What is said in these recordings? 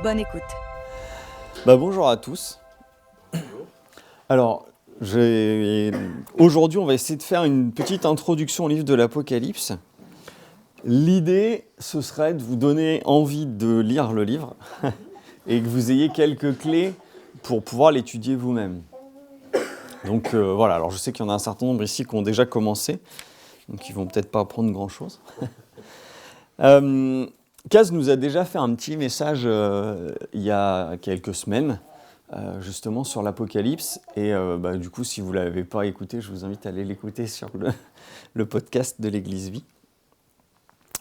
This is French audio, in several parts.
Bonne écoute. Bonjour à tous. Alors, aujourd'hui, on va essayer de faire une petite introduction au livre de l'Apocalypse. L'idée, ce serait de vous donner envie de lire le livre et que vous ayez quelques clés pour pouvoir l'étudier vous-même. Donc voilà, alors je sais qu'il y en a un certain nombre ici qui ont déjà commencé, donc ils ne vont peut-être pas apprendre grand-chose. Kaz nous a déjà fait un petit message il y a quelques semaines, justement sur l'Apocalypse, et du coup, si vous ne l'avez pas écouté, je vous invite à aller l'écouter sur le podcast de l'Église Vie.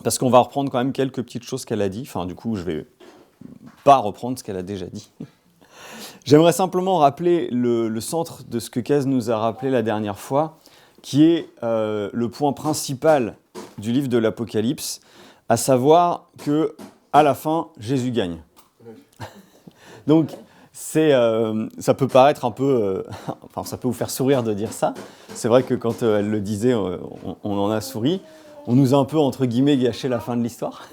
Parce qu'on va reprendre quand même quelques petites choses qu'elle a dit, enfin du coup, je ne vais pas reprendre ce qu'elle a déjà dit. J'aimerais simplement rappeler le centre de ce que Kaz nous a rappelé la dernière fois, qui est le point principal du livre de l'Apocalypse, à savoir que à la fin, Jésus gagne. Donc, ça peut paraître un peu... ça peut vous faire sourire de dire ça. C'est vrai que quand elle le disait, on en a souri. On nous a un peu, entre guillemets, gâché la fin de l'histoire.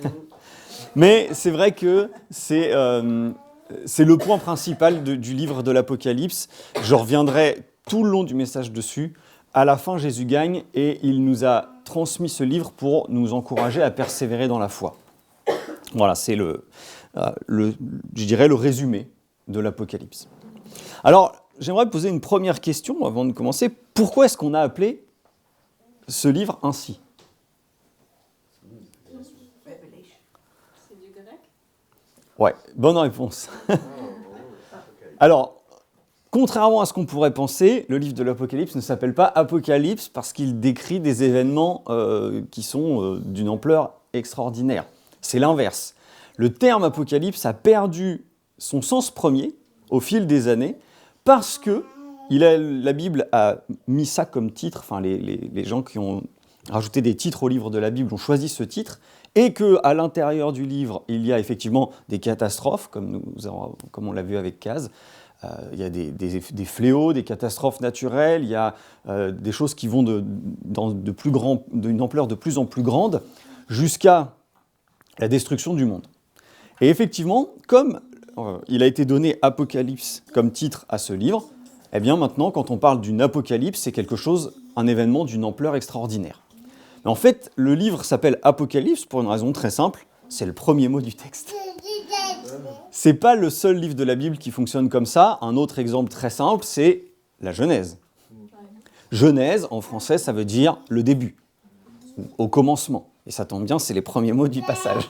Mais c'est vrai que c'est le point principal du livre de l'Apocalypse. Je reviendrai tout le long du message dessus. À la fin, Jésus gagne et il nous a transmis ce livre pour nous encourager à persévérer dans la foi. Voilà, c'est je dirais le résumé de l'Apocalypse. Alors, j'aimerais poser une première question avant de commencer. Pourquoi est-ce qu'on a appelé ce livre ainsi ? C'est du grec ? Ouais, bonne réponse. Alors, contrairement à ce qu'on pourrait penser, le livre de l'Apocalypse ne s'appelle pas Apocalypse parce qu'il décrit des événements qui sont d'une ampleur extraordinaire. C'est l'inverse. Le terme Apocalypse a perdu son sens premier au fil des années parce que la Bible a mis ça comme titre, enfin les gens qui ont rajouté des titres au livre de la Bible ont choisi ce titre, et qu'à l'intérieur du livre, il y a effectivement des catastrophes, comme on l'a vu avec Kaz. Il y a des fléaux, des catastrophes naturelles, il y a des choses qui vont d'une ampleur de plus en plus grande jusqu'à la destruction du monde. Et effectivement, comme il a été donné Apocalypse comme titre à ce livre, eh bien maintenant, quand on parle d'une apocalypse, c'est un événement d'une ampleur extraordinaire. Mais en fait, le livre s'appelle Apocalypse pour une raison très simple, c'est le premier mot du texte. C'est pas le seul livre de la Bible qui fonctionne comme ça. Un autre exemple très simple, c'est la Genèse. Genèse, en français, ça veut dire le début, ou au commencement. Et ça tombe bien, c'est les premiers mots du passage.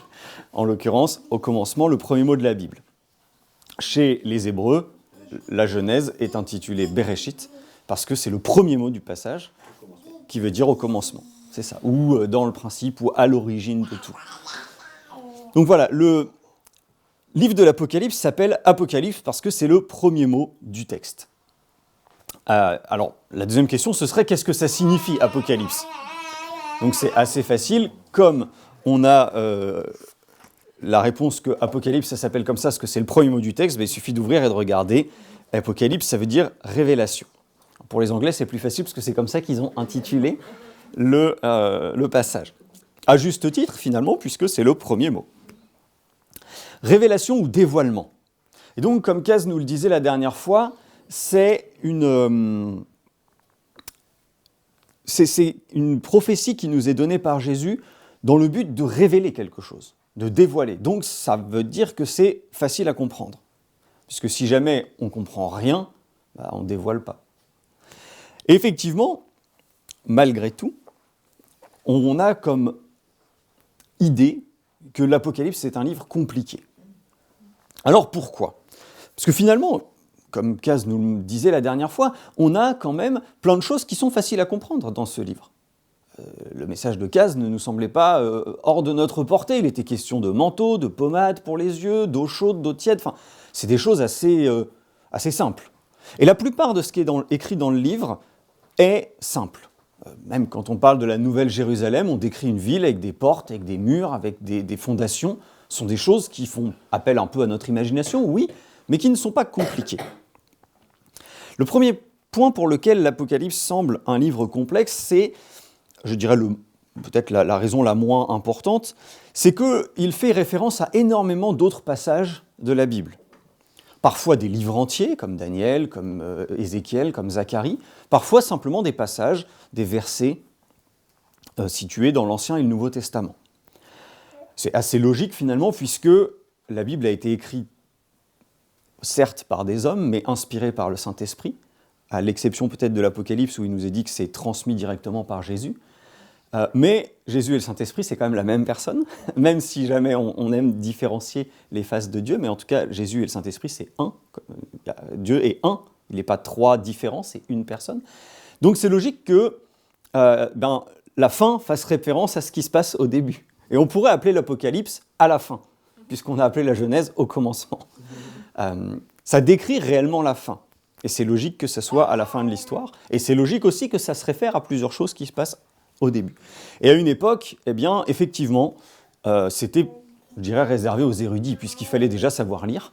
En l'occurrence, au commencement, le premier mot de la Bible. Chez les Hébreux, la Genèse est intitulée Bereshit, parce que c'est le premier mot du passage, qui veut dire au commencement. C'est ça, ou dans le principe, ou à l'origine de tout. Donc voilà, le livre de l'Apocalypse s'appelle Apocalypse parce que c'est le premier mot du texte. Alors, la deuxième question, ce serait qu'est-ce que ça signifie, Apocalypse ? Donc c'est assez facile, comme on a la réponse que Apocalypse, ça s'appelle comme ça, parce que c'est le premier mot du texte, il suffit d'ouvrir et de regarder. Apocalypse, ça veut dire révélation. Pour les Anglais, c'est plus facile, parce que c'est comme ça qu'ils ont intitulé le passage. À juste titre, finalement, puisque c'est le premier mot. Révélation ou dévoilement. Et donc, comme Kaz nous le disait la dernière fois, c'est une prophétie qui nous est donnée par Jésus dans le but de révéler quelque chose, de dévoiler. Donc, ça veut dire que c'est facile à comprendre. Puisque si jamais on ne comprend rien, on ne dévoile pas. Et effectivement, malgré tout, on a comme idée que l'Apocalypse est un livre compliqué. Alors pourquoi ? Parce que finalement, comme Kaz nous le disait la dernière fois, on a quand même plein de choses qui sont faciles à comprendre dans ce livre. Le message de Kaz ne nous semblait pas hors de notre portée. Il était question de manteau, de pommade pour les yeux, d'eau chaude, d'eau tiède. Enfin, c'est des choses assez simples. Et la plupart de ce qui est écrit dans le livre est simple. Même quand on parle de la Nouvelle Jérusalem, on décrit une ville avec des portes, avec des murs, avec des fondations. Ce sont des choses qui font appel un peu à notre imagination, oui, mais qui ne sont pas compliquées. Le premier point pour lequel l'Apocalypse semble un livre complexe, c'est, je dirais, peut-être la raison la moins importante, c'est qu'il fait référence à énormément d'autres passages de la Bible. Parfois des livres entiers, comme Daniel, comme Ézéchiel, comme Zacharie, parfois simplement des passages, des versets situés dans l'Ancien et le Nouveau Testament. C'est assez logique finalement, puisque la Bible a été écrite, certes par des hommes, mais inspirée par le Saint-Esprit, à l'exception peut-être de l'Apocalypse où il nous est dit que c'est transmis directement par Jésus. Mais Jésus et le Saint-Esprit, c'est quand même la même personne, même si jamais on aime différencier les faces de Dieu, mais en tout cas, Jésus et le Saint-Esprit, c'est un. Dieu est un, il n'est pas trois différents, c'est une personne. Donc c'est logique que la fin fasse référence à ce qui se passe au début. Et on pourrait appeler l'Apocalypse à la fin, puisqu'on a appelé la Genèse au commencement. Ça décrit réellement la fin. Et c'est logique que ce soit à la fin de l'histoire. Et c'est logique aussi que ça se réfère à plusieurs choses qui se passent au début. Et à une époque, eh bien, effectivement, c'était, je dirais, réservé aux érudits, puisqu'il fallait déjà savoir lire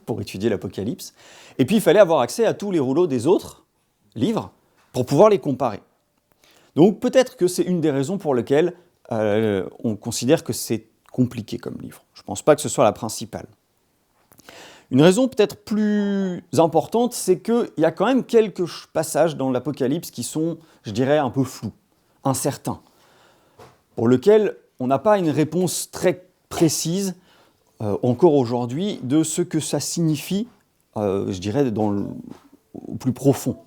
pour étudier l'Apocalypse. Et puis, il fallait avoir accès à tous les rouleaux des autres livres pour pouvoir les comparer. Donc, peut-être que c'est une des raisons pour lesquelles on considère que c'est compliqué comme livre. Je ne pense pas que ce soit la principale. Une raison peut-être plus importante, c'est qu'il y a quand même quelques passages dans l'Apocalypse qui sont, je dirais, un peu flous, incertains, pour lesquels on n'a pas une réponse très précise, encore aujourd'hui, de ce que ça signifie, je dirais, au plus profond.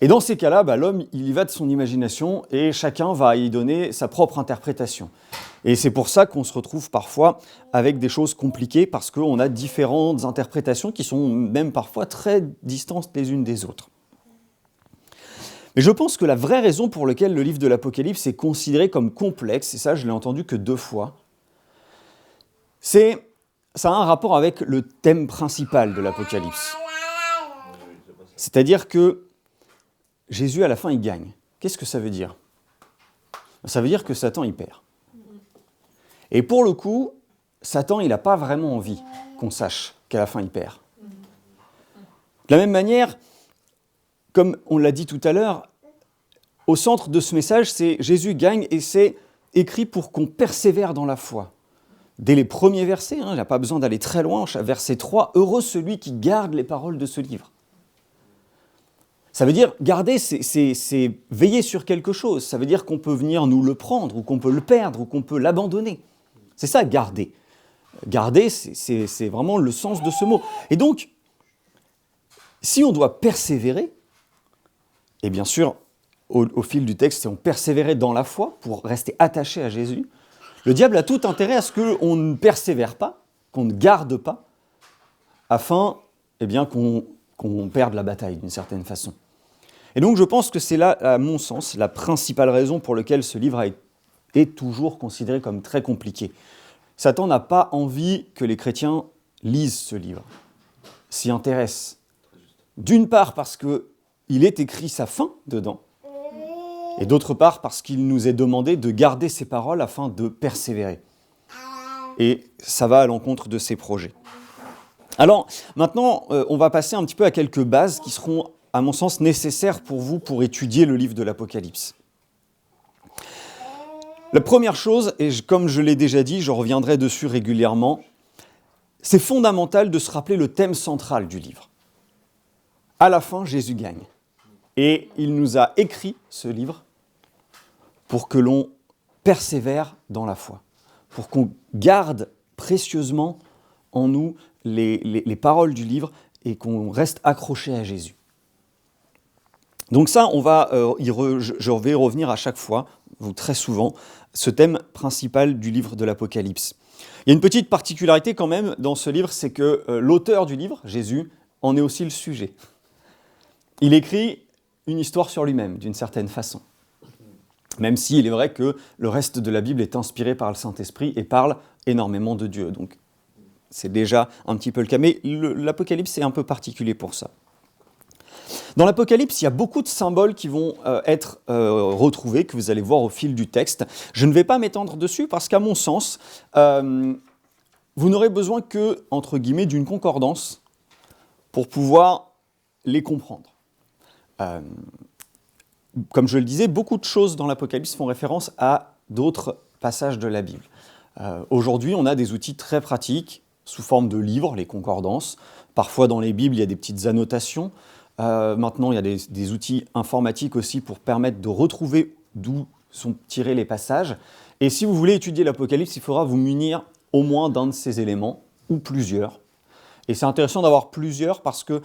Et dans ces cas-là, l'homme, il y va de son imagination et chacun va y donner sa propre interprétation. Et c'est pour ça qu'on se retrouve parfois avec des choses compliquées, parce qu'on a différentes interprétations qui sont même parfois très distantes les unes des autres. Mais je pense que la vraie raison pour laquelle le livre de l'Apocalypse est considéré comme complexe, et ça je l'ai entendu que 2 fois, ça a un rapport avec le thème principal de l'Apocalypse. C'est-à-dire que Jésus, à la fin, il gagne. Qu'est-ce que ça veut dire ? Ça veut dire que Satan, il perd. Et pour le coup, Satan, il n'a pas vraiment envie qu'on sache qu'à la fin, il perd. De la même manière, comme on l'a dit tout à l'heure, au centre de ce message, c'est Jésus gagne et c'est écrit pour qu'on persévère dans la foi. Dès les premiers versets, il n'a pas besoin d'aller très loin, verset 3, « Heureux celui qui garde les paroles de ce livre ». Ça veut dire, garder, c'est veiller sur quelque chose. Ça veut dire qu'on peut venir nous le prendre, ou qu'on peut le perdre, ou qu'on peut l'abandonner. C'est ça, garder. Garder, c'est vraiment le sens de ce mot. Et donc, si on doit persévérer, et bien sûr, au fil du texte, si on persévérait dans la foi, pour rester attaché à Jésus, le diable a tout intérêt à ce qu'on ne persévère pas, qu'on ne garde pas, afin qu'on perde la bataille d'une certaine façon. Et donc je pense que c'est là, à mon sens, la principale raison pour laquelle ce livre est toujours considéré comme très compliqué. Satan n'a pas envie que les chrétiens lisent ce livre, s'y intéressent. D'une part parce qu'il est écrit sa fin dedans, et d'autre part parce qu'il nous est demandé de garder ses paroles afin de persévérer. Et ça va à l'encontre de ses projets. Alors, maintenant, on va passer un petit peu à quelques bases qui seront, à mon sens, nécessaires pour vous pour étudier le livre de l'Apocalypse. La première chose, et comme je l'ai déjà dit, je reviendrai dessus régulièrement, c'est fondamental de se rappeler le thème central du livre. À la fin, Jésus gagne. Et il nous a écrit ce livre pour que l'on persévère dans la foi, pour qu'on garde précieusement en nous les paroles du livre et qu'on reste accroché à Jésus. Donc ça, je vais y revenir à chaque fois, ou très souvent, ce thème principal du livre de l'Apocalypse. Il y a une petite particularité quand même dans ce livre, c'est que l'auteur du livre, Jésus, en est aussi le sujet. Il écrit une histoire sur lui-même, d'une certaine façon. Même s'il est vrai que le reste de la Bible est inspiré par le Saint-Esprit et parle énormément de Dieu. Donc c'est déjà un petit peu le cas. Mais l'Apocalypse est un peu particulier pour ça. Dans l'Apocalypse, il y a beaucoup de symboles qui vont être retrouvés, que vous allez voir au fil du texte. Je ne vais pas m'étendre dessus parce qu'à mon sens, vous n'aurez besoin que, entre guillemets, d'une concordance pour pouvoir les comprendre. Comme je le disais, beaucoup de choses dans l'Apocalypse font référence à d'autres passages de la Bible. Aujourd'hui, on a des outils très pratiques, sous forme de livres, les concordances. Parfois, dans les Bibles, il y a des petites annotations. Maintenant, il y a des outils informatiques aussi pour permettre de retrouver d'où sont tirés les passages. Et si vous voulez étudier l'Apocalypse, il faudra vous munir au moins d'un de ces éléments, ou plusieurs. Et c'est intéressant d'avoir plusieurs parce que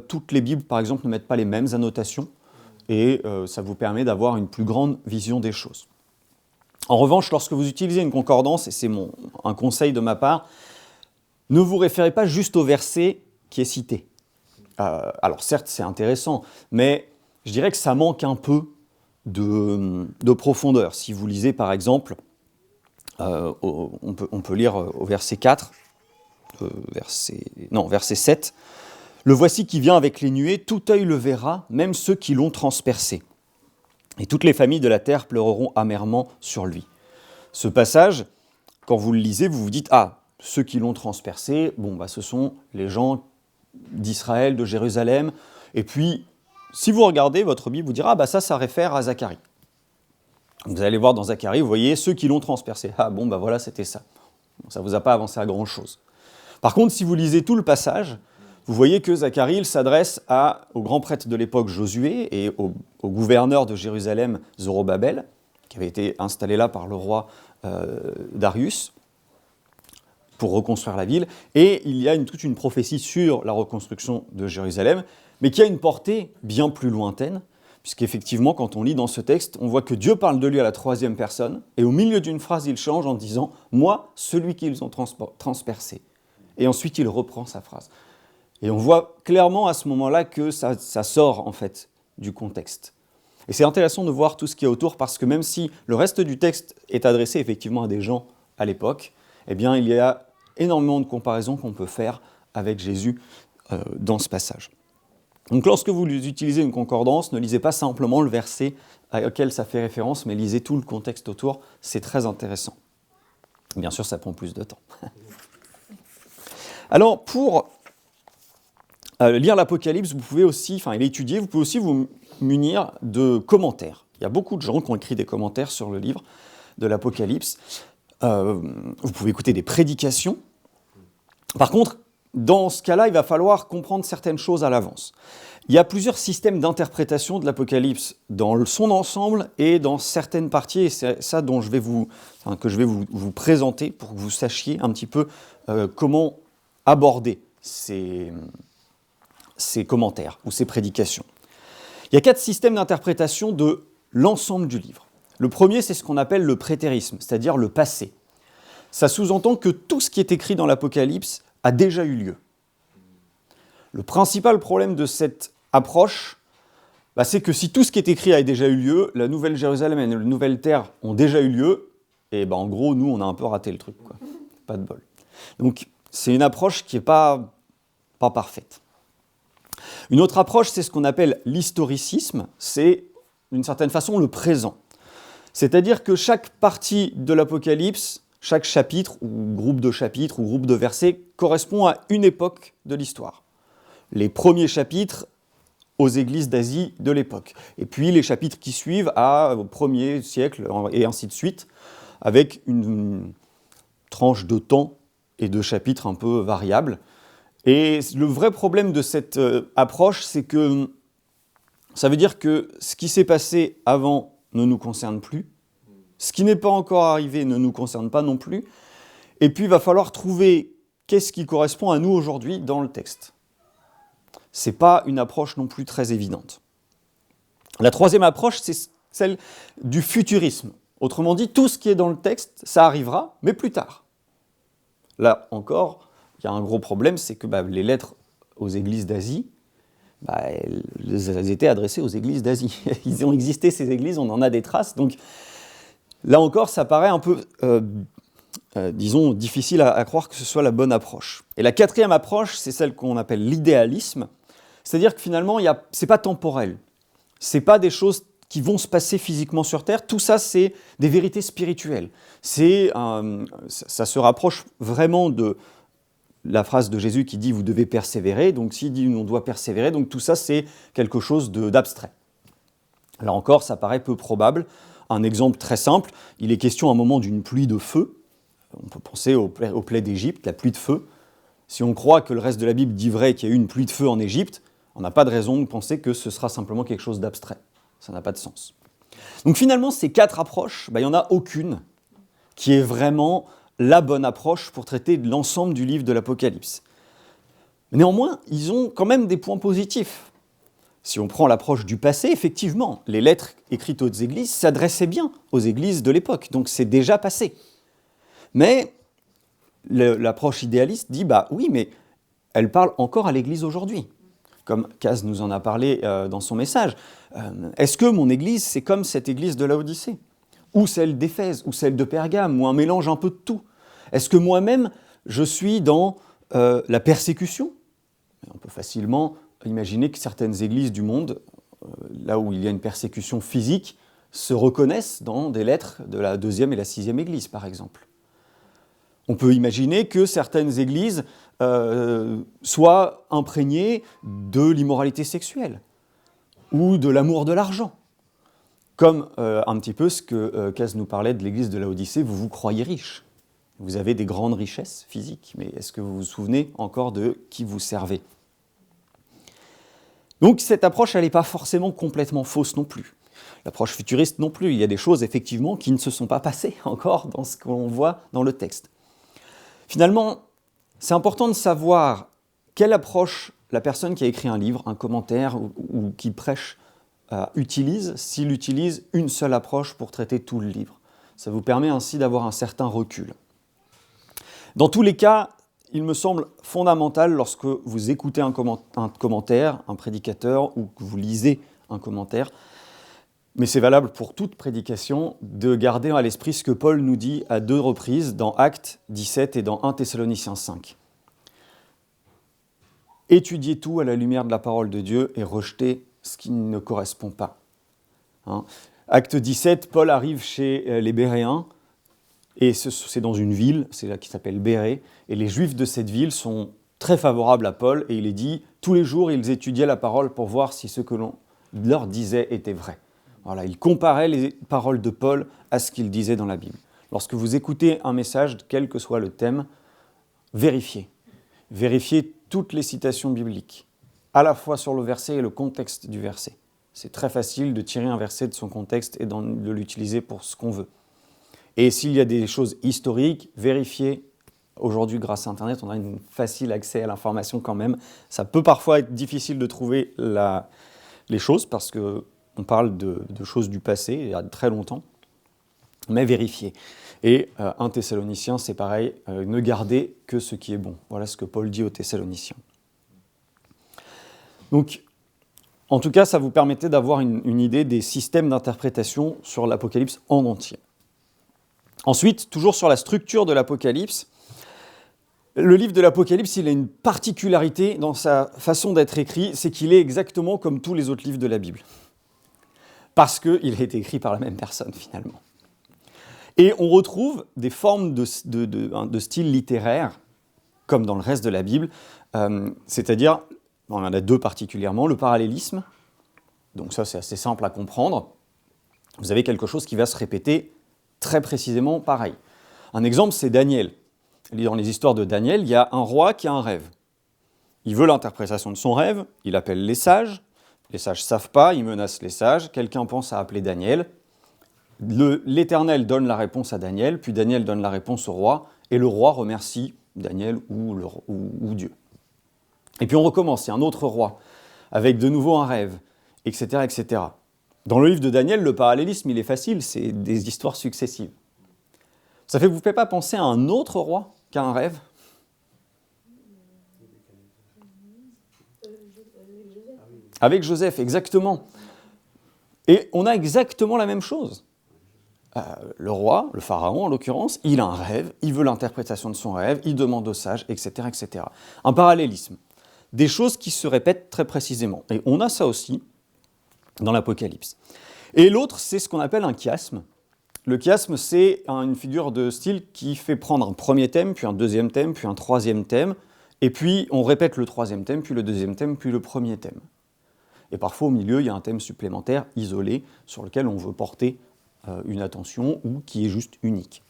toutes les Bibles, par exemple, ne mettent pas les mêmes annotations. Et ça vous permet d'avoir une plus grande vision des choses. En revanche, lorsque vous utilisez une concordance, et c'est un conseil de ma part, ne vous référez pas juste au verset qui est cité. Alors certes, c'est intéressant, mais je dirais que ça manque un peu de profondeur. Si vous lisez par exemple, on peut lire au verset 4, verset 7, « Le voici qui vient avec les nuées, tout œil le verra, même ceux qui l'ont transpercé. Et toutes les familles de la terre pleureront amèrement sur lui. » Ce passage, quand vous le lisez, vous vous dites « Ah, ceux qui l'ont transpercé, ce sont les gens d'Israël, de Jérusalem. » Et puis, si vous regardez, votre Bible vous dira « ça réfère à Zacharie. » Vous allez voir dans Zacharie, vous voyez ceux qui l'ont transpercé. Ah voilà, c'était ça. Ça ne vous a pas avancé à grand-chose. Par contre, si vous lisez tout le passage, vous voyez que Zacharie il s'adresse au grand prêtre de l'époque Josué et au gouverneur de Jérusalem Zorobabel, qui avait été installé là par le roi Darius pour reconstruire la ville. Et il y a toute une prophétie sur la reconstruction de Jérusalem, mais qui a une portée bien plus lointaine, puisqu'effectivement, quand on lit dans ce texte, on voit que Dieu parle de lui à la troisième personne, et au milieu d'une phrase, il change en disant « Moi, celui qu'ils ont transpercé ». Et ensuite, il reprend sa phrase. Et on voit clairement à ce moment-là que ça sort en fait du contexte. Et c'est intéressant de voir tout ce qu'il y a autour, parce que même si le reste du texte est adressé effectivement à des gens à l'époque, eh bien il y a énormément de comparaisons qu'on peut faire avec Jésus dans ce passage. Donc lorsque vous utilisez une concordance, ne lisez pas simplement le verset auquel ça fait référence, mais lisez tout le contexte autour, c'est très intéressant. Bien sûr, ça prend plus de temps. Alors, pour lire l'Apocalypse, vous pouvez aussi, et l'étudier, vous pouvez aussi vous munir de commentaires. Il y a beaucoup de gens qui ont écrit des commentaires sur le livre de l'Apocalypse. Vous pouvez écouter des prédications. Par contre, dans ce cas-là, il va falloir comprendre certaines choses à l'avance. Il y a plusieurs systèmes d'interprétation de l'Apocalypse dans son ensemble et dans certaines parties, et c'est ça dont que je vais vous présenter pour que vous sachiez un petit peu comment aborder ces commentaires ou ces prédications. Il y a 4 systèmes d'interprétation de l'ensemble du livre. Le premier, c'est ce qu'on appelle le prétérisme, c'est-à-dire le passé. Ça sous-entend que tout ce qui est écrit dans l'Apocalypse a déjà eu lieu. Le principal problème de cette approche, c'est que si tout ce qui est écrit a déjà eu lieu, la Nouvelle Jérusalem et la Nouvelle Terre ont déjà eu lieu, et en gros, nous, on a un peu raté le truc, quoi. Pas de bol. Donc, c'est une approche qui n'est pas parfaite. Une autre approche, c'est ce qu'on appelle l'historicisme, c'est d'une certaine façon le présent. C'est-à-dire que chaque partie de l'Apocalypse, chaque chapitre, ou groupe de chapitres, ou groupe de versets, correspond à une époque de l'histoire. Les premiers chapitres aux églises d'Asie de l'époque. Et puis les chapitres qui suivent au 1er siècle, et ainsi de suite, avec une tranche de temps et de chapitres un peu variables. Et le vrai problème de cette approche, c'est que ça veut dire que ce qui s'est passé avant ne nous concerne plus, ce qui n'est pas encore arrivé ne nous concerne pas non plus, et puis il va falloir trouver qu'est-ce qui correspond à nous aujourd'hui dans le texte. Ce n'est pas une approche non plus très évidente. La troisième approche, c'est celle du futurisme. Autrement dit, tout ce qui est dans le texte, ça arrivera, mais plus tard. Là encore, il y a un gros problème, c'est que les lettres aux églises d'Asie, elles étaient adressées aux églises d'Asie. Ils ont existé, ces églises, on en a des traces. Donc là encore, ça paraît un peu, difficile à croire que ce soit la bonne approche. Et la quatrième approche, c'est celle qu'on appelle l'idéalisme. C'est-à-dire que finalement, ce n'est pas temporel. Ce n'est pas des choses qui vont se passer physiquement sur Terre. Tout ça, c'est des vérités spirituelles. Ça se rapproche vraiment de la phrase de Jésus qui dit « vous devez persévérer ». Donc s'il dit « on doit persévérer », donc tout ça, c'est quelque chose d'abstrait. Là encore, ça paraît peu probable. Un exemple très simple, il est question à un moment d'une pluie de feu. On peut penser aux plaies d'Égypte, la pluie de feu. Si on croit que le reste de la Bible dit vrai qu'il y a eu une pluie de feu en Égypte, on n'a pas de raison de penser que ce sera simplement quelque chose d'abstrait. Ça n'a pas de sens. Donc finalement, ces 4 approches, il n'y en a aucune qui est vraiment la bonne approche pour traiter de l'ensemble du livre de l'Apocalypse. Néanmoins, ils ont quand même des points positifs. Si on prend l'approche du passé, effectivement, les lettres écrites aux églises s'adressaient bien aux églises de l'époque, donc c'est déjà passé. Mais l'approche idéaliste dit, oui, mais elle parle encore à l'église aujourd'hui. Comme Kaz nous en a parlé dans son message. Est-ce que mon église, c'est comme cette église de Laodicée ? Ou celle d'Éphèse, ou celle de Pergame, ou un mélange un peu de tout ? Est-ce que moi-même, je suis dans la persécution ? On peut facilement imaginer que certaines églises du monde, là où il y a une persécution physique, se reconnaissent dans des lettres de la 2e et la 6e église, par exemple. On peut imaginer que certaines églises soient imprégnées de l'immoralité sexuelle ou de l'amour de l'argent. Comme un petit peu ce que Kaz nous parlait de l'église de Laodicée, vous vous croyez riche. Vous avez des grandes richesses physiques, mais est-ce que vous vous souvenez encore de qui vous servez ? Donc cette approche, elle n'est pas forcément complètement fausse non plus. L'approche futuriste non plus. Il y a des choses effectivement qui ne se sont pas passées encore dans ce qu'on voit dans le texte. Finalement, c'est important de savoir quelle approche la personne qui a écrit un livre, un commentaire ou qui prêche utilise, s'il utilise une seule approche pour traiter tout le livre. Ça vous permet ainsi d'avoir un certain recul. Dans tous les cas, il me semble fondamental lorsque vous écoutez un commentaire, un prédicateur, ou que vous lisez un commentaire, mais c'est valable pour toute prédication, de garder à l'esprit ce que Paul nous dit à 2 reprises dans Actes 17 et dans 1 Thessaloniciens 5. Étudiez tout à la lumière de la parole de Dieu et rejetez ce qui ne correspond pas. Acte 17, Paul arrive chez les Béréens, et c'est dans une ville, c'est là qui s'appelle Bérée, et les Juifs de cette ville sont très favorables à Paul, et il est dit, tous les jours ils étudiaient la parole pour voir si ce que l'on leur disait était vrai. Voilà, ils comparaient les paroles de Paul à ce qu'il disait dans la Bible. Lorsque vous écoutez un message, quel que soit le thème, vérifiez. Vérifiez toutes les citations bibliques, à la fois sur le verset et le contexte du verset. C'est très facile de tirer un verset de son contexte et de l'utiliser pour ce qu'on veut. Et s'il y a des choses historiques, vérifiez. Aujourd'hui, grâce à Internet, on a un facile accès à l'information quand même. Ça peut parfois être difficile de trouver les choses parce qu'on parle de choses du passé, il y a très longtemps. Mais vérifiez. Et 1 Thessaloniciens, c'est pareil, ne gardez que ce qui est bon. Voilà ce que Paul dit aux Thessaloniciens. Donc, en tout cas, ça vous permettait d'avoir une idée des systèmes d'interprétation sur l'Apocalypse en entier. Ensuite, toujours sur la structure de l'Apocalypse, le livre de l'Apocalypse, il a une particularité dans sa façon d'être écrit, c'est qu'il est exactement comme tous les autres livres de la Bible. Parce qu'il a été écrit par la même personne, finalement. Et on retrouve des formes de style littéraire, comme dans le reste de la Bible, c'est-à-dire, on en a 2 particulièrement, le parallélisme, donc ça c'est assez simple à comprendre, vous avez quelque chose qui va se répéter très précisément pareil. Un exemple, c'est Daniel. Dans les histoires de Daniel, il y a un roi qui a un rêve. Il veut l'interprétation de son rêve, il appelle les sages ne savent pas, il menace les sages, quelqu'un pense à appeler Daniel, l'Éternel donne la réponse à Daniel, puis Daniel donne la réponse au roi, et le roi remercie Daniel ou Dieu. Et puis on recommence, il y a un autre roi, avec de nouveau un rêve, etc., etc. Dans le livre de Daniel, le parallélisme, il est facile, c'est des histoires successives. Ça ne vous fait pas penser à un autre roi qui a un rêve ? Avec Joseph, exactement. Et on a exactement la même chose. Le roi, le pharaon en l'occurrence, il a un rêve, il veut l'interprétation de son rêve, il demande aux sages, etc., etc. Un parallélisme. Des choses qui se répètent très précisément. Et on a ça aussi dans l'Apocalypse. Et l'autre, c'est ce qu'on appelle un chiasme. Le chiasme, c'est une figure de style qui fait prendre un premier thème, puis un deuxième thème, puis un troisième thème, et puis on répète le troisième thème, puis le deuxième thème, puis le premier thème. Et parfois, au milieu, il y a un thème supplémentaire, isolé, sur lequel on veut porter une attention ou qui est juste unique.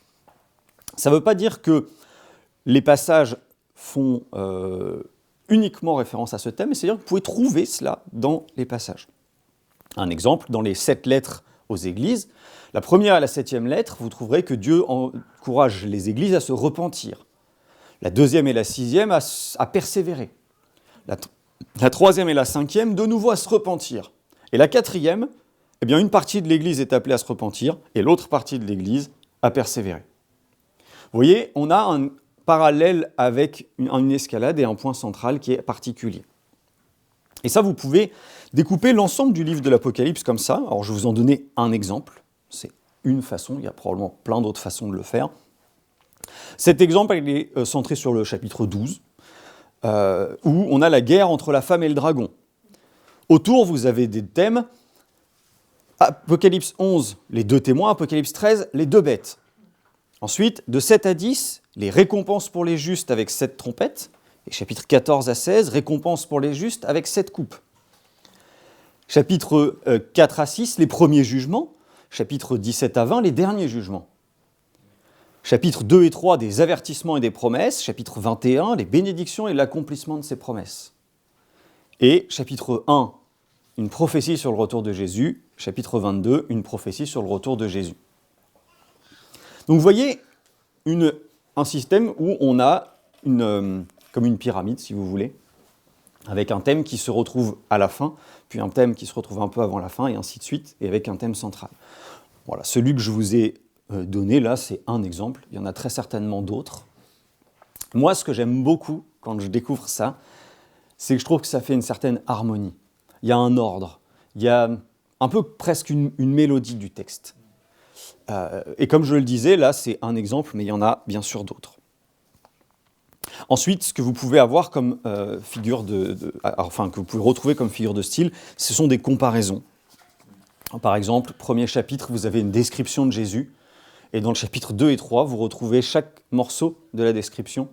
Ça ne veut pas dire que les passages font uniquement référence à ce thème, mais c'est-à-dire que vous pouvez trouver cela dans les passages. Un exemple, dans les 7 lettres aux églises, la première et la 7e lettre, vous trouverez que Dieu encourage les églises à se repentir. La 2e et la 6e à persévérer. La 3e et la 5e, de nouveau à se repentir. Et la 4e, eh bien, une partie de l'église est appelée à se repentir et l'autre partie de l'église à persévérer. Vous voyez, on a un parallèle avec une escalade et un point central qui est particulier. Et ça, vous pouvez découper l'ensemble du livre de l'Apocalypse comme ça. Alors, je vais vous en donner un exemple. C'est une façon, il y a probablement plein d'autres façons de le faire. Cet exemple, il est centré sur le chapitre 12, où on a la guerre entre la femme et le dragon. Autour, vous avez des thèmes. Apocalypse 11, les 2 témoins. Apocalypse 13, les 2 bêtes. Ensuite, de 7 à 10, les récompenses pour les justes avec 7 trompettes. Et chapitre 14 à 16, récompenses pour les justes avec 7 coupes. Chapitre 4 à 6, les premiers jugements. Chapitre 17 à 20, les derniers jugements. Chapitre 2 et 3, des avertissements et des promesses. Chapitre 21, les bénédictions et l'accomplissement de ces promesses. Et chapitre 1, une prophétie sur le retour de Jésus. Chapitre 22, une prophétie sur le retour de Jésus. Donc vous voyez un système où on a comme une pyramide, si vous voulez, avec un thème qui se retrouve à la fin, puis un thème qui se retrouve un peu avant la fin, et ainsi de suite, et avec un thème central. Voilà, celui que je vous ai donné là, c'est un exemple. Il y en a très certainement d'autres. Moi, ce que j'aime beaucoup quand je découvre ça, c'est que je trouve que ça fait une certaine harmonie. Il y a un ordre, il y a un peu presque une mélodie du texte. Et comme je le disais, là, c'est un exemple, mais il y en a bien sûr d'autres. Ensuite, ce que vous pouvez avoir comme que vous pouvez retrouver comme figure de style, ce sont des comparaisons. Par exemple, premier chapitre, vous avez une description de Jésus, et dans le chapitre 2 et 3, vous retrouvez chaque morceau de la description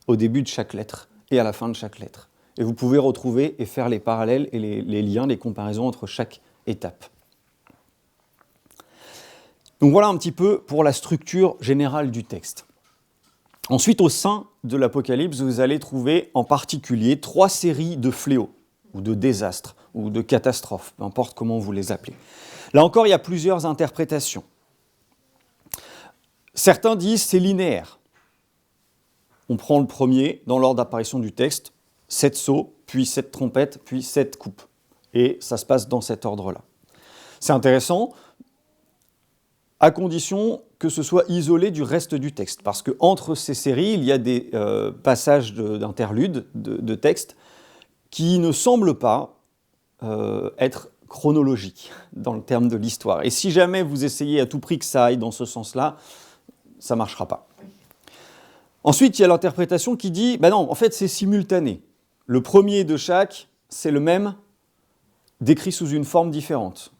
au début de chaque lettre et à la fin de chaque lettre. Et vous pouvez retrouver et faire les parallèles et les liens, les comparaisons entre chaque étape. Donc voilà un petit peu pour la structure générale du texte. Ensuite, au sein de l'Apocalypse, vous allez trouver en particulier 3 séries de fléaux, ou de désastres, ou de catastrophes, peu importe comment vous les appelez. Là encore, il y a plusieurs interprétations. Certains disent c'est linéaire. On prend le premier dans l'ordre d'apparition du texte, 7 sceaux, puis 7 trompettes, puis 7 coupes. Et ça se passe dans cet ordre-là. C'est intéressant, à condition que ce soit isolé du reste du texte. Parce qu'entre ces séries, il y a des passages d'interludes, de textes, qui ne semblent pas être chronologiques dans le terme de l'histoire. Et si jamais vous essayez à tout prix que ça aille dans ce sens-là, ça ne marchera pas. Ensuite, il y a l'interprétation qui dit, non, en fait, c'est simultané. Le premier de chaque, c'est le même, décrit sous une forme différente.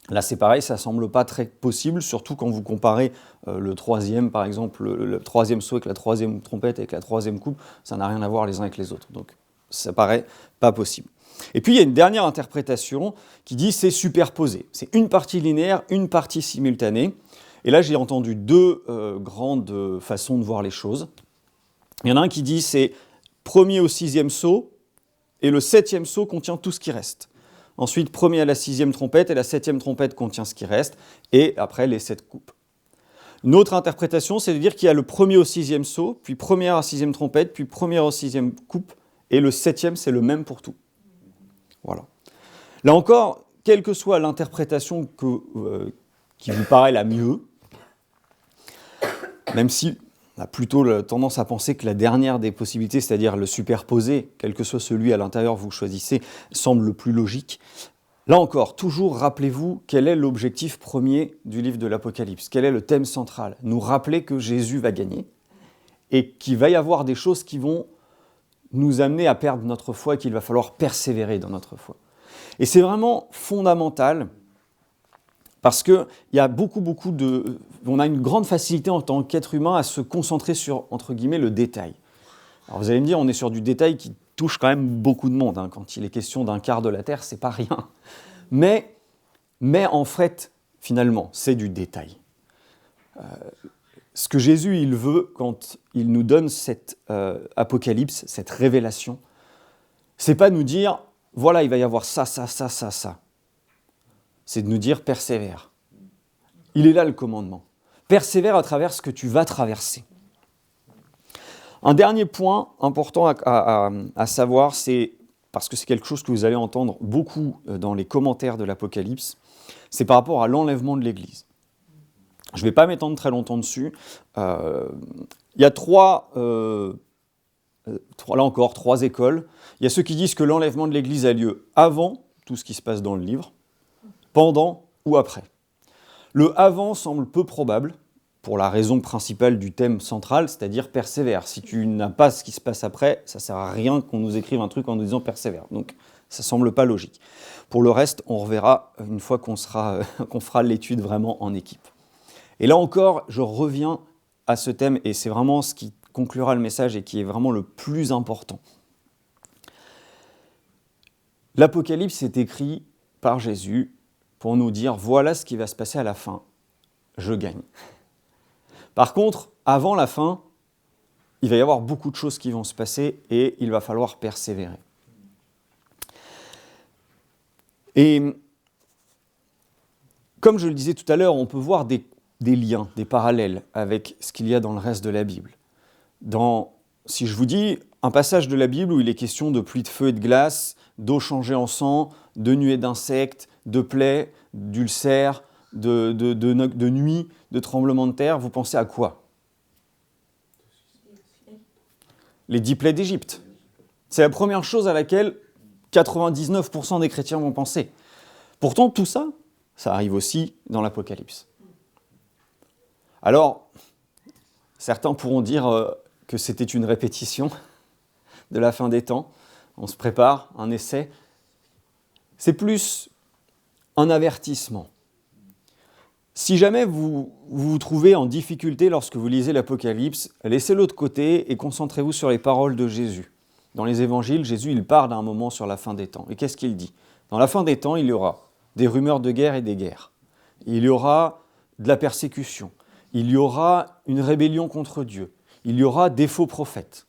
Là, c'est pareil, ça ne semble pas très possible, surtout quand vous comparez le troisième, par exemple, le troisième sceau avec la troisième trompette, avec la troisième coupe, ça n'a rien à voir les uns avec les autres. Donc, ça paraît pas possible. Et puis, il y a une dernière interprétation qui dit c'est superposé. C'est une partie linéaire, une partie simultanée. Et là, j'ai entendu 2 grandes façons de voir les choses. Il y en a un qui dit c'est premier au 6e sceau, et le 7e sceau contient tout ce qui reste. Ensuite, premier à la 6e trompette, et la 7e trompette contient ce qui reste, et après les 7 coupes. Une autre interprétation, c'est de dire qu'il y a le premier au 6e sceau, puis première à 6e trompette, puis première au 6e coupe, et le 7e, c'est le même pour tout. Voilà. Là encore, quelle que soit l'interprétation qui vous paraît la mieux, même si on a plutôt tendance à penser que la dernière des possibilités, c'est-à-dire le superposer, quel que soit celui à l'intérieur que vous choisissez, semble le plus logique. Là encore, toujours rappelez-vous quel est l'objectif premier du livre de l'Apocalypse, quel est le thème central. Nous rappeler que Jésus va gagner et qu'il va y avoir des choses qui vont nous amener à perdre notre foi et qu'il va falloir persévérer dans notre foi. Et c'est vraiment fondamental parce qu'il y a on a une grande facilité en tant qu'être humain à se concentrer sur, entre guillemets, le détail. Alors vous allez me dire, on est sur du détail qui touche quand même beaucoup de monde. Quand il est question d'un quart de la Terre, c'est pas rien. Mais en fait, finalement, c'est du détail. Ce que Jésus, il veut, quand il nous donne cette apocalypse, cette révélation, c'est pas nous dire, voilà, il va y avoir ça. C'est de nous dire, persévère. Il est là le commandement. Persévère à travers ce que tu vas traverser. Un dernier point important à savoir, c'est, parce que c'est quelque chose que vous allez entendre beaucoup dans les commentaires de l'Apocalypse, c'est par rapport à l'enlèvement de l'Église. Je ne vais pas m'étendre très longtemps dessus. Il y a trois écoles. Il y a ceux qui disent que l'enlèvement de l'Église a lieu avant tout ce qui se passe dans le livre, pendant ou après. Le avant semble peu probable, pour la raison principale du thème central, c'est-à-dire persévère. Si tu n'as pas ce qui se passe après, ça ne sert à rien qu'on nous écrive un truc en nous disant persévère. Donc ça ne semble pas logique. Pour le reste, on reverra une fois qu'on fera l'étude vraiment en équipe. Et là encore, je reviens à ce thème, et c'est vraiment ce qui conclura le message et qui est vraiment le plus important. L'Apocalypse est écrit par Jésus pour nous dire, voilà ce qui va se passer à la fin, je gagne. Par contre, avant la fin, il va y avoir beaucoup de choses qui vont se passer et il va falloir persévérer. Et comme je le disais tout à l'heure, on peut voir des liens, des parallèles avec ce qu'il y a dans le reste de la Bible. Si je vous dis un passage de la Bible où il est question de pluie de feu et de glace, d'eau changée en sang, de nuées d'insectes, de plaies, d'ulcères, de nuits, de tremblements de terre, vous pensez à quoi ? Les 10 plaies d'Égypte. C'est la première chose à laquelle 99% des chrétiens vont penser. Pourtant, tout ça, ça arrive aussi dans l'Apocalypse. Alors, certains pourront dire que c'était une répétition de la fin des temps. On se prépare, un essai. C'est plus un avertissement. Si jamais vous vous trouvez en difficulté lorsque vous lisez l'Apocalypse, laissez-le de côté et concentrez-vous sur les paroles de Jésus. Dans les évangiles, Jésus il parle à un moment sur la fin des temps. Et qu'est-ce qu'il dit ? Dans la fin des temps, il y aura des rumeurs de guerre et des guerres. Il y aura de la persécution. Il y aura une rébellion contre Dieu. Il y aura des faux prophètes.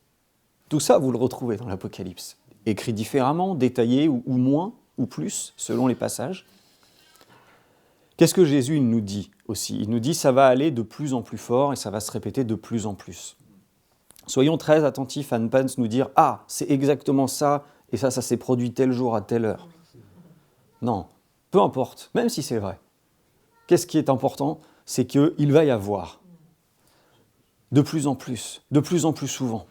Tout ça, vous le retrouvez dans l'Apocalypse. Écrit différemment, détaillé ou moins, ou plus, selon les passages. Qu'est-ce que Jésus nous dit aussi ? Il nous dit que ça va aller de plus en plus fort et ça va se répéter de plus en plus. Soyons très attentifs à ne pas nous dire « Ah, c'est exactement ça, et ça s'est produit tel jour à telle heure. » Non, peu importe, même si c'est vrai. Qu'est-ce qui est important ? C'est qu'il va y avoir de plus en plus souvent.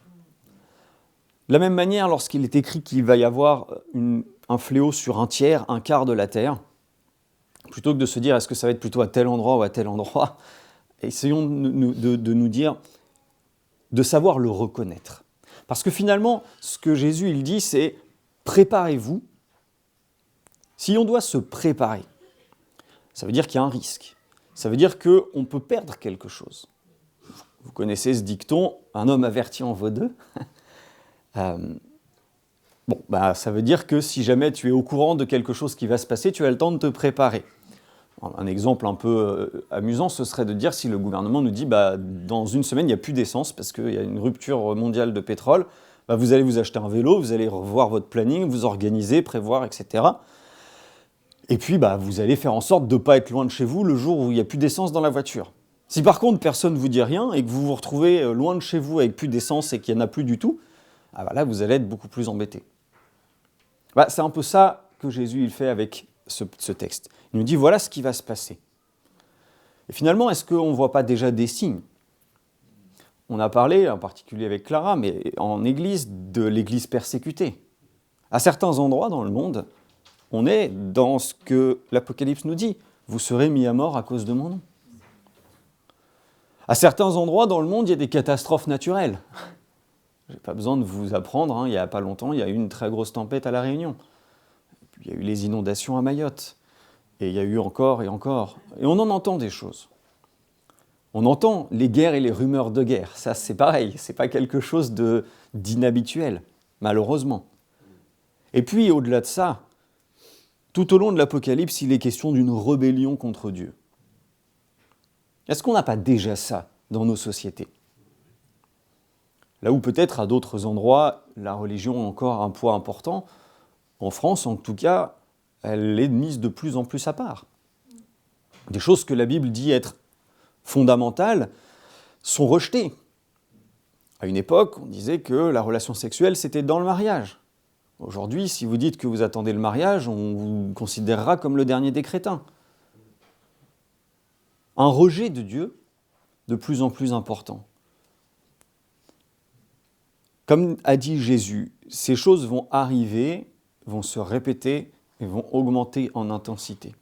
De la même manière, lorsqu'il est écrit qu'il va y avoir un fléau sur un tiers, un quart de la terre, plutôt que de se dire est-ce que ça va être plutôt à tel endroit ou à tel endroit, essayons de nous dire, de savoir le reconnaître. Parce que finalement, ce que Jésus il dit, c'est préparez-vous. Si on doit se préparer, ça veut dire qu'il y a un risque. Ça veut dire qu'on peut perdre quelque chose. Vous connaissez ce dicton, un homme averti en vaut deux. Ça veut dire que si jamais tu es au courant de quelque chose qui va se passer, tu as le temps de te préparer. Un exemple un peu amusant, ce serait de dire si le gouvernement nous dit dans une semaine, il n'y a plus d'essence parce qu'il y a une rupture mondiale de pétrole, vous allez vous acheter un vélo, vous allez revoir votre planning, vous organiser, prévoir, etc. Et puis vous allez faire en sorte de ne pas être loin de chez vous le jour où il n'y a plus d'essence dans la voiture. Si par contre personne ne vous dit rien et que vous vous retrouvez loin de chez vous avec plus d'essence et qu'il n'y en a plus du tout, là vous allez être beaucoup plus embêté. C'est un peu ça que Jésus il fait avec ce texte. Il nous dit voilà ce qui va se passer. Et finalement, est-ce qu'on ne voit pas déjà des signes ? On a parlé, en particulier avec Clara, mais en Église, de l'Église persécutée. À certains endroits dans le monde, on est dans ce que l'Apocalypse nous dit. Vous serez mis à mort à cause de mon nom. À certains endroits dans le monde, il y a des catastrophes naturelles. Je n'ai pas besoin de vous apprendre, il n'y a pas longtemps, il y a eu une très grosse tempête à La Réunion. Puis, il y a eu les inondations à Mayotte. Et il y a eu encore et encore. Et on en entend des choses. On entend les guerres et les rumeurs de guerre. Ça, c'est pareil. Ce n'est pas quelque chose d'inhabituel, malheureusement. Et puis, au-delà de ça, tout au long de l'Apocalypse, il est question d'une rébellion contre Dieu. Est-ce qu'on n'a pas déjà ça dans nos sociétés ? Là où peut-être à d'autres endroits, la religion a encore un poids important, en France en tout cas, elle est mise de plus en plus à part. Des choses que la Bible dit être fondamentales sont rejetées. À une époque, on disait que la relation sexuelle, c'était dans le mariage. Aujourd'hui, si vous dites que vous attendez le mariage, on vous considérera comme le dernier des crétins. Un rejet de Dieu de plus en plus important. Comme a dit Jésus, ces choses vont arriver, vont se répéter et vont augmenter en intensité.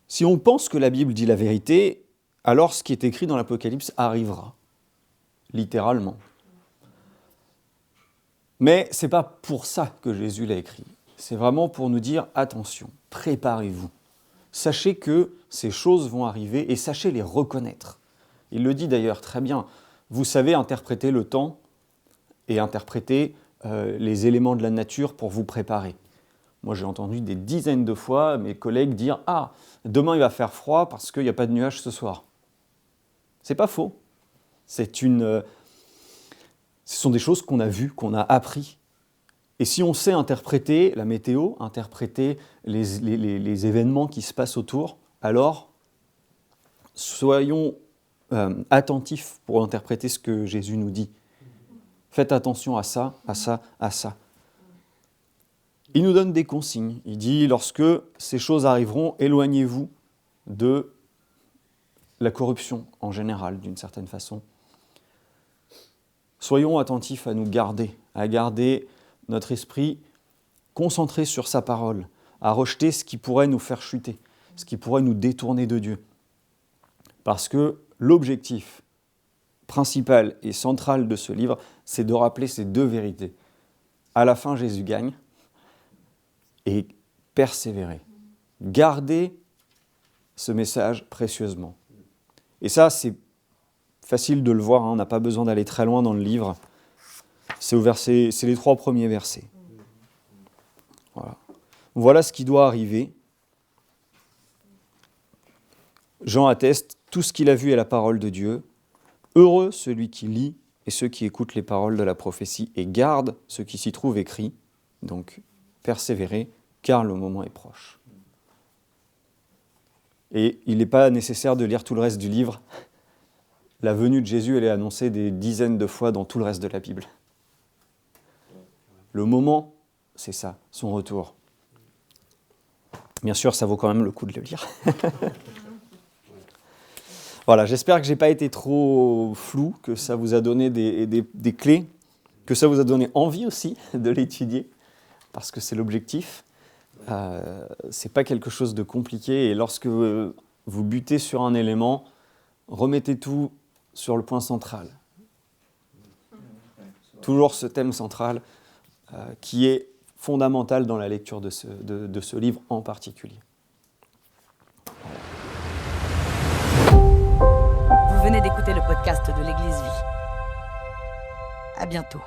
Si on pense que la Bible dit la vérité, alors ce qui est écrit dans l'Apocalypse arrivera, littéralement. Mais ce n'est pas pour ça que Jésus l'a écrit. C'est vraiment pour nous dire, attention, préparez-vous. Sachez que ces choses vont arriver et sachez les reconnaître. Il le dit d'ailleurs très bien. Vous savez interpréter le temps et interpréter les éléments de la nature pour vous préparer. Moi, j'ai entendu des dizaines de fois mes collègues dire « Ah, demain il va faire froid parce qu'il n'y a pas de nuages ce soir. » C'est pas faux. Ce sont des choses qu'on a vues, qu'on a appris. Et si on sait interpréter la météo, interpréter les événements qui se passent autour, alors soyons attentifs pour interpréter ce que Jésus nous dit. Faites attention à ça, à ça, à ça. Il nous donne des consignes. Il dit, lorsque ces choses arriveront, éloignez-vous de la corruption en général, d'une certaine façon. Soyons attentifs à garder notre esprit concentré sur sa parole, à rejeter ce qui pourrait nous faire chuter, ce qui pourrait nous détourner de Dieu. Parce que l'objectif principal et central de ce livre, c'est de rappeler ces deux vérités. À la fin, Jésus gagne et persévérer. Gardez ce message précieusement. Et ça, c'est facile de le voir, on n'a pas besoin d'aller très loin dans le livre. C'est les 3 premiers versets. Voilà ce qui doit arriver. Jean atteste tout ce qu'il a vu est la parole de Dieu. Heureux celui qui lit et ceux qui écoutent les paroles de la prophétie et gardent ce qui s'y trouve écrit. Donc, persévérez, car le moment est proche. Et il n'est pas nécessaire de lire tout le reste du livre. La venue de Jésus, elle est annoncée des dizaines de fois dans tout le reste de la Bible. Le moment, c'est ça, son retour. Bien sûr, ça vaut quand même le coup de le lire. Voilà, j'espère que je n'ai pas été trop flou, que ça vous a donné des clés, que ça vous a donné envie aussi de l'étudier, parce que c'est l'objectif. C'est pas quelque chose de compliqué, et lorsque vous butez sur un élément, remettez tout sur le point central. Toujours ce thème central qui est fondamental dans la lecture de ce livre en particulier. Vous venez d'écouter le podcast de l'Église Vie. À bientôt.